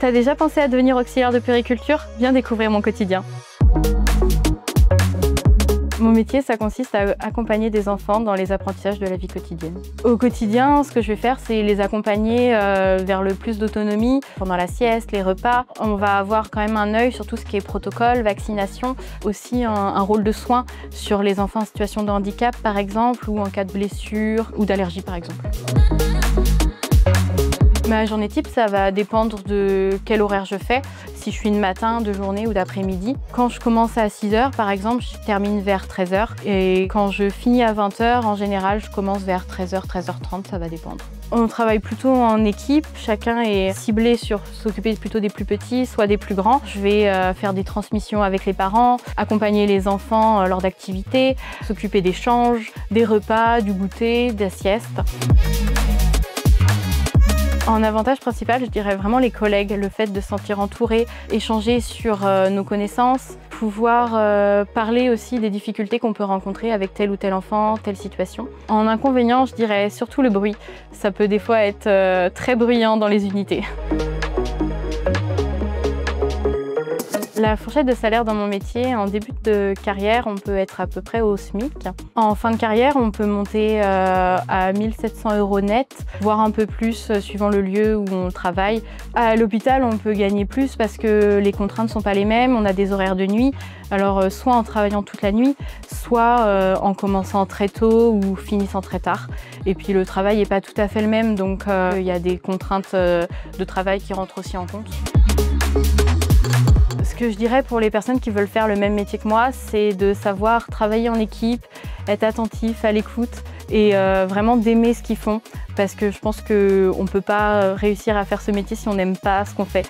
T'as déjà pensé à devenir auxiliaire de puériculture? Viens découvrir mon quotidien. Mon métier, ça consiste à accompagner des enfants dans les apprentissages de la vie quotidienne. Au quotidien, ce que je vais faire, c'est les accompagner vers le plus d'autonomie pendant la sieste, les repas. On va avoir quand même un œil sur tout ce qui est protocole, vaccination, aussi un rôle de soin sur les enfants en situation de handicap, par exemple, ou en cas de blessure ou d'allergie, par exemple. Ma journée type, ça va dépendre de quel horaire je fais, si je suis de matin, de journée ou d'après-midi. Quand je commence à 6 h, par exemple, je termine vers 13 h. Et quand je finis à 20 h, en général, je commence vers 13 h, 13 h 30, ça va dépendre. On travaille plutôt en équipe, chacun est ciblé sur s'occuper plutôt des plus petits, soit des plus grands. Je vais faire des transmissions avec les parents, accompagner les enfants lors d'activités, s'occuper des changes, des repas, du goûter, des siestes. En avantage principal, je dirais vraiment les collègues, le fait de se sentir entouré, échanger sur nos connaissances, pouvoir parler aussi des difficultés qu'on peut rencontrer avec tel ou tel enfant, telle situation. En inconvénient, je dirais surtout le bruit. Ça peut des fois être très bruyant dans les unités. La fourchette de salaire dans mon métier, en début de carrière, on peut être à peu près au SMIC. En fin de carrière, on peut monter à 1 700 € net, voire un peu plus suivant le lieu où on travaille. À l'hôpital, on peut gagner plus parce que les contraintes ne sont pas les mêmes, on a des horaires de nuit. Alors soit en travaillant toute la nuit, soit en commençant très tôt ou finissant très tard. Et puis le travail n'est pas tout à fait le même, donc il y a des contraintes de travail qui rentrent aussi en compte. Ce que je dirais pour les personnes qui veulent faire le même métier que moi, c'est de savoir travailler en équipe, être attentif, à l'écoute et vraiment d'aimer ce qu'ils font. Parce que je pense qu'on ne peut pas réussir à faire ce métier si on n'aime pas ce qu'on fait.